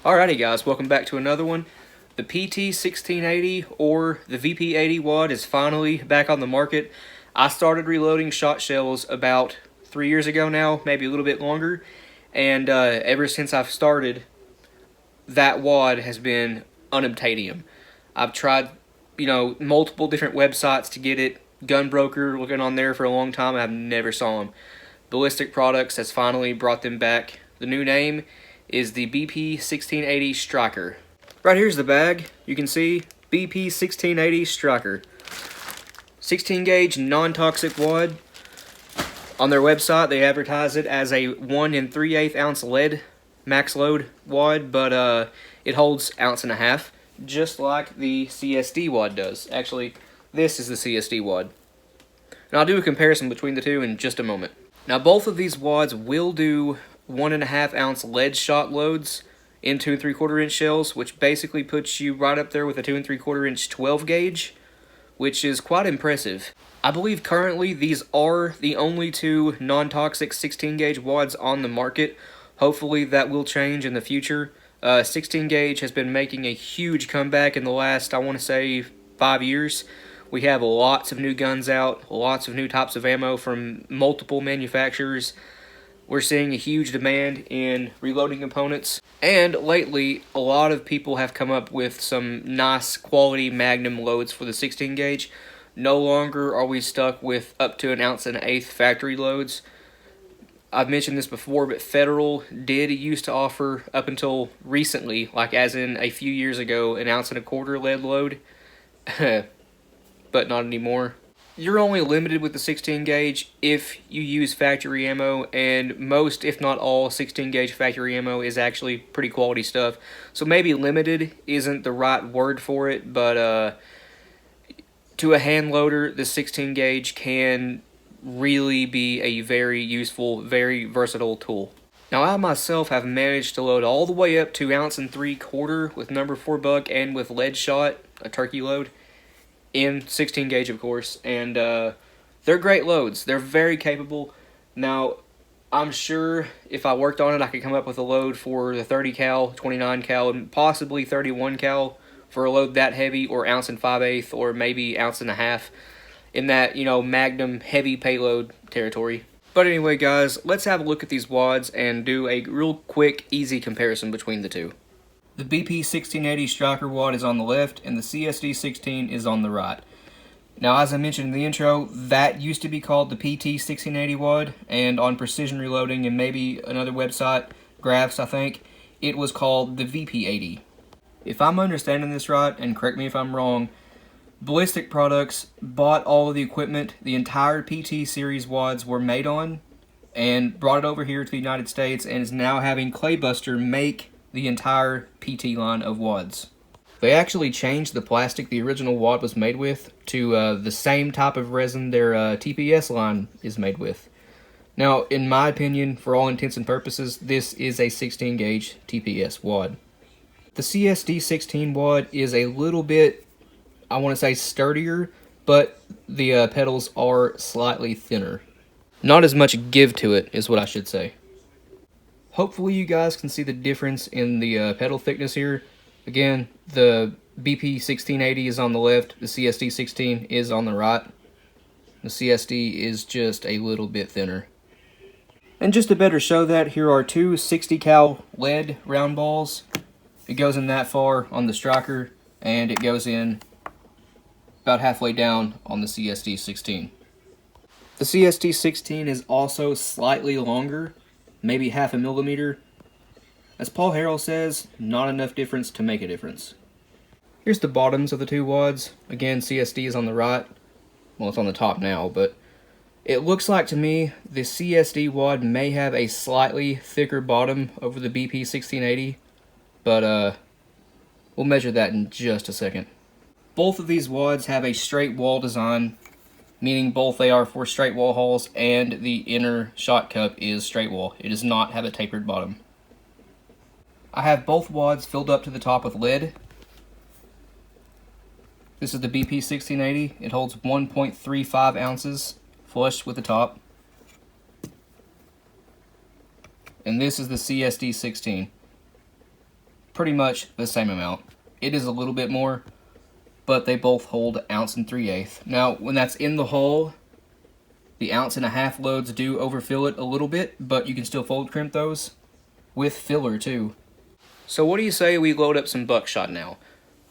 Alrighty guys, welcome back to another one. The PT1680 or the VP80 wad is finally back on the market. I started reloading shot shells about 3 years ago now, maybe a little bit longer, and ever since I've started, that wad has been unobtainium. I've tried, multiple different websites to get it. Gunbroker, looking on there for a long time, I've never saw them. Ballistic Products has finally brought them back. The new name is the BP1680 Striker. Right here's the bag. You can see BP1680 Striker. 16 gauge non-toxic wad. On their website they advertise it as a 1 3/8 ounce lead max load wad, but it holds 1.5 ounces, just like the CSD wad does. Actually, this is the CSD wad. And I'll do a comparison between the two in just a moment. Now both of these wads will do 1.5 ounce lead shot loads in 2 3/4 inch shells, which basically puts you right up there with a 2 3/4 inch 12 gauge, which is quite impressive. I believe currently these are the only two non-toxic 16 gauge wads on the market. Hopefully that will change in the future. 16 gauge has been making a huge comeback in the last, I want to say, 5 years. We have lots of new guns out, lots of new types of ammo from multiple manufacturers. We're seeing a huge demand in reloading components, and lately a lot of people have come up with some nice quality Magnum loads for the 16 gauge. No longer are we stuck with up to 1.1 ounce factory loads. I've mentioned this before, but Federal did used to offer, up until recently, like as in a few years ago, 1.25 ounce lead load, but not anymore. You're only limited with the 16 gauge if you use factory ammo, and most, if not all, 16 gauge factory ammo is actually pretty quality stuff. So maybe limited isn't the right word for it, but to a hand loader, the 16 gauge can really be a very useful, very versatile tool. Now I myself have managed to load all the way up to 1.75 ounces with number 4 buck and with lead shot, a turkey load, in 16 gauge of course, and they're great loads. They're very capable. Now I'm sure if I worked on it I could come up with a load for the 30 cal, 29 cal, and possibly 31 cal for a load that heavy, or 1 5/8 ounces, or maybe 1.5 ounces in that, Magnum heavy payload territory. But anyway guys, let's have a look at these wads and do a real quick easy comparison between the two. The BP1680 Striker wad is on the left, and the CSD16 is on the right. Now, as I mentioned in the intro, that used to be called the PT1680 wad, and on Precision Reloading and maybe another website, Graphs I think, it was called the VP80. If I'm understanding this right, and correct me if I'm wrong, Ballistic Products bought all of the equipment the entire PT series wads were made on, and brought it over here to the United States, and is now having Claybuster make the entire PT line of wads. They actually changed the plastic the original wad was made with to the same type of resin their TPS line is made with. Now, in my opinion, for all intents and purposes, this is a 16 gauge TPS wad. The CSD16 wad is a little bit, I want to say, sturdier, but the pedals are slightly thinner. Not as much give to it is what I should say. Hopefully you guys can see the difference in the pedal thickness here. Again, the BP1680 is on the left, the CSD16 is on the right. The CSD is just a little bit thinner. And just to better show that, here are two 60 cal lead round balls. It goes in that far on the Striker, and it goes in about halfway down on the CSD16. The CSD16 is also slightly longer, maybe 0.5 millimeter. As Paul Harrell says, not enough difference to make a difference. Here's the bottoms of the two wads. Again, CSD is on the right. Well, it's on the top now, but it looks like to me the CSD wad may have a slightly thicker bottom over the BP1680, but we'll measure that in just a second. Both of these wads have a straight wall design, meaning both they are for straight wall hauls, and the inner shot cup is straight wall. It does not have a tapered bottom. I have both wads filled up to the top with lead. This is the BP1680. It holds 1.35 ounces flush with the top. And this is the CSD16. pretty much the same amount. It is a little bit more, but they both hold 1 3/8 ounces. Now, when that's in the hull, the 1.5 ounce loads do overfill it a little bit, but you can still fold crimp those with filler too. So what do you say we load up some buckshot now?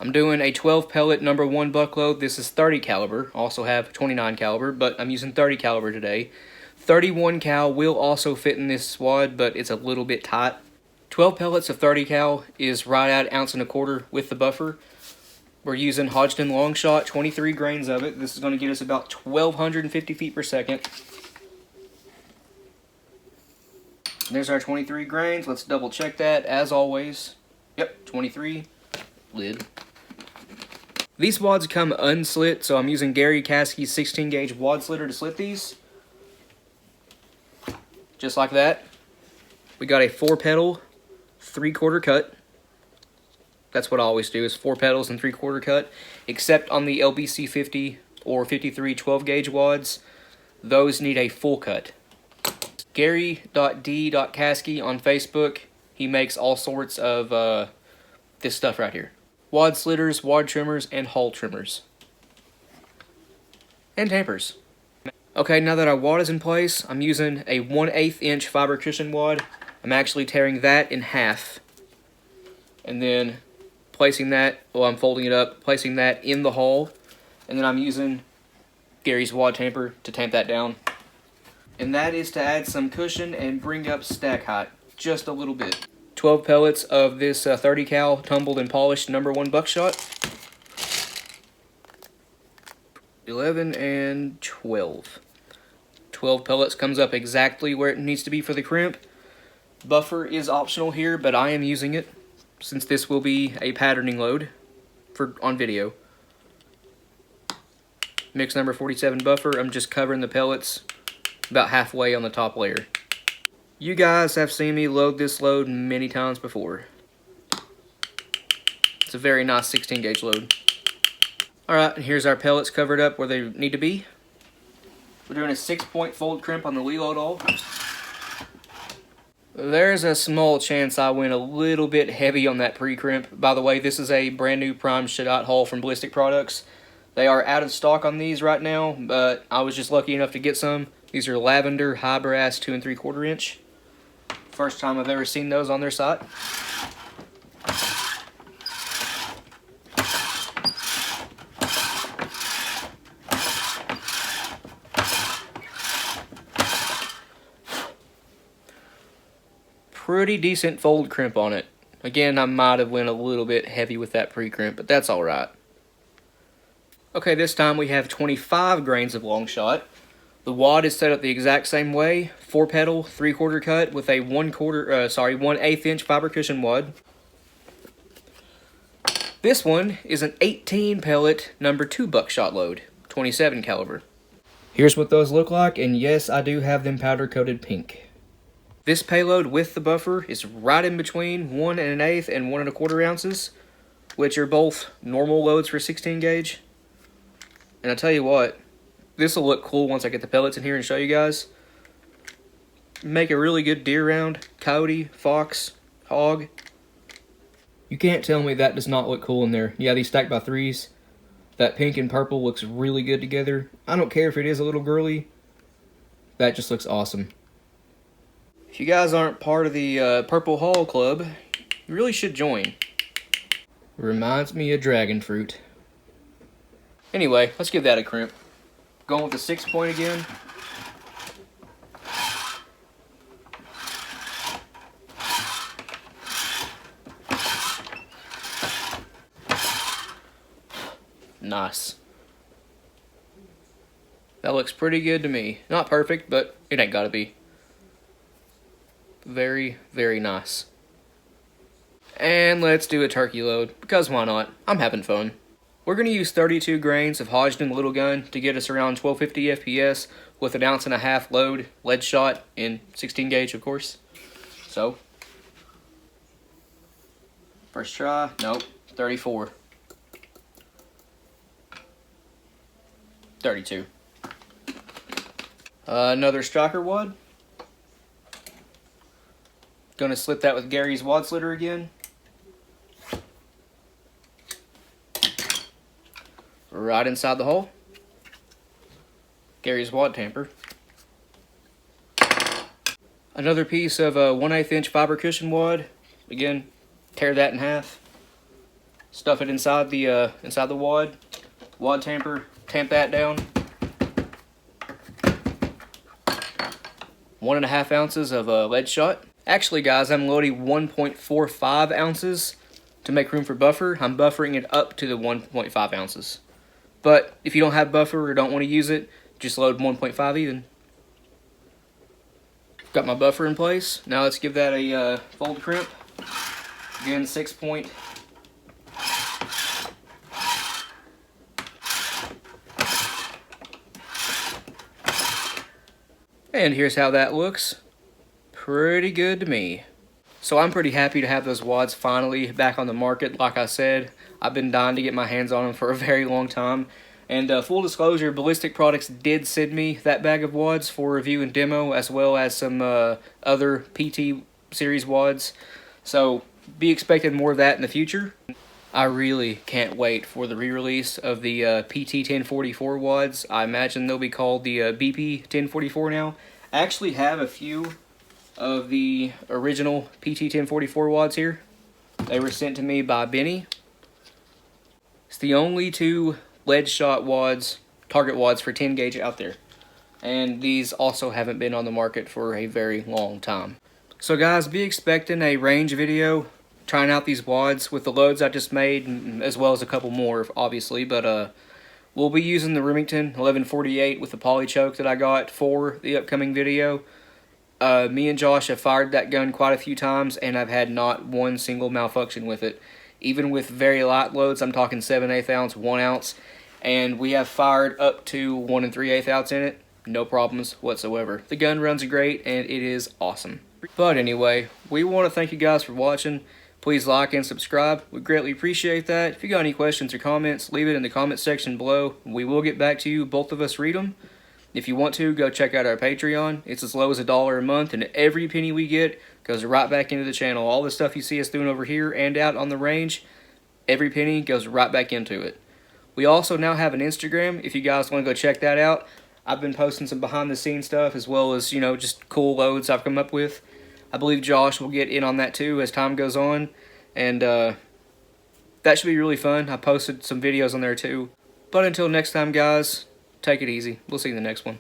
I'm doing a 12 pellet number 1 buck load. This is 30 caliber. Also have 29 caliber, but I'm using 30 caliber today. 31 cal will also fit in this wad, but it's a little bit tight. 12 pellets of 30 cal is right at 1.25 ounces with the buffer. We're using Hodgdon long shot, 23 grains of it. This is going to get us about 1,250 feet per second. There's our 23 grains. Let's double check that as always. Yep, 23. Lid. These wads come unslit, so I'm using Gary Caskey's 16 gauge wad slitter to slit these. Just like that. We got a 4 pedal, 3/4 cut. That's what I always do, is 4 pedals and 3/4 cut. Except on the LBC 50 or 53 12 gauge wads, those need a full cut. Gary.d.caskey on Facebook. He makes all sorts of this stuff right here. Wad slitters, wad trimmers, and hull trimmers. And tampers. Okay, now that our wad is in place, I'm using a 1/8 inch fiber cushion wad. I'm actually tearing that in half. And then placing that, well, I'm folding it up, placing that in the hull. And then I'm using Gary's wad tamper to tamp that down. And that is to add some cushion and bring up stack height just a little bit. 12 pellets of this 30 cal tumbled and polished number 1 buckshot. 11 and 12. 12 pellets comes up exactly where it needs to be for the crimp. Buffer is optional here, but I am using it since this will be a patterning load on video. Mix number 47 buffer. I'm just covering the pellets about halfway on the top layer. You guys have seen me load this load many times before. It's a very nice 16 gauge load. Alright, and here's our pellets covered up where they need to be. We're doing a 6-point fold crimp on the reload all. There's a small chance I went a little bit heavy on that pre-crimp. By the way, this is a brand new prime shadot hull from Ballistic products. They are out of stock on these right now, but I was just lucky enough to get some. These are lavender high brass 2 3/4 inch. First time I've ever seen those on their site. Pretty decent fold crimp on it. Again, I might have went a little bit heavy with that pre-crimp, but that's alright. Okay, this time we have 25 grains of long shot. The wad is set up the exact same way. 4 pedal, 3/4 cut with a 1/8 inch fiber cushion wad. This one is an 18 pellet number 2 buckshot load, 27 caliber. Here's what those look like, and yes, I do have them powder coated pink. This payload with the buffer is right in between 1 1/8 and 1 1/4 ounces, which are both normal loads for 16 gauge. And I tell you what, this will look cool once I get the pellets in here and show you guys. Make a really good deer round, coyote, fox, hog. You can't tell me that does not look cool in there. Yeah, these stacked by 3s. That pink and purple looks really good together. I don't care if it is a little girly. That just looks awesome. If you guys aren't part of the Purple Hall Club, you really should join. Reminds me of dragon fruit. Anyway, let's give that a crimp. Going with the 6-point again. Nice. That looks pretty good to me. Not perfect, but it ain't gotta be. Very, very nice. And let's do a turkey load, because why not? I'm having fun. We're going to use 32 grains of Hodgdon little gun to get us around 1250 FPS with an 1.5 ounce load, lead shot in 16 gauge, of course. So, first try, nope, 34. 32. Another striker wad. Gonna slit that with Gary's wad slitter again. right inside the hole. Gary's wad tamper. Another piece of a 1/8 inch fiber cushion wad. Again, tear that in half. Stuff it inside the wad. Wad tamper. Tamp that down. 1.5 ounces of lead shot. Actually, guys, I'm loading 1.45 ounces to make room for buffer. I'm buffering it up to the 1.5 ounces. But if you don't have buffer or don't want to use it, just load 1.5 even. Got my buffer in place. Now let's give that a fold crimp. Again, 6-point. And here's how that looks. Pretty good to me. So I'm pretty happy to have those wads finally back on the market. Like I said, I've been dying to get my hands on them for a very long time. And full disclosure, Ballistic Products did send me that bag of wads for review and demo, as well as some other PT series wads. So be expecting more of that in the future. I really can't wait for the re-release of the PT1044 wads. I imagine they'll be called the BP1044 now. I actually have a few of the original PT1044 wads here. They were sent to me by Benny. It's the only 2 lead shot wads, target wads for 10 gauge out there. And these also haven't been on the market for a very long time. So guys, be expecting a range video trying out these wads with the loads I just made, as well as a couple more obviously, but we'll be using the Remington 1148 with the poly choke that I got for the upcoming video. Me and Josh have fired that gun quite a few times, and I've had not one single malfunction with it. Even with very light loads, I'm talking 7/8 ounce, 1 ounce, and we have fired up to 1 3/8 ounce in it. No problems whatsoever. The gun runs great, and it is awesome. But anyway, we want to thank you guys for watching. Please like and subscribe. We greatly appreciate that. If you got any questions or comments, leave it in the comment section below. We will get back to you. Both of us read them. If you want to, go check out our Patreon. It's as low as $1 a month, and every penny we get goes right back into the channel. All the stuff you see us doing over here and out on the range, every penny goes right back into it. We also now have an Instagram, if you guys want to go check that out. I've been posting some behind-the-scenes stuff, as well as, you know, just cool loads I've come up with. I believe Josh will get in on that too as time goes on, and that should be really fun. I posted some videos on there too. But until next time, guys, take it easy. We'll see you in the next one.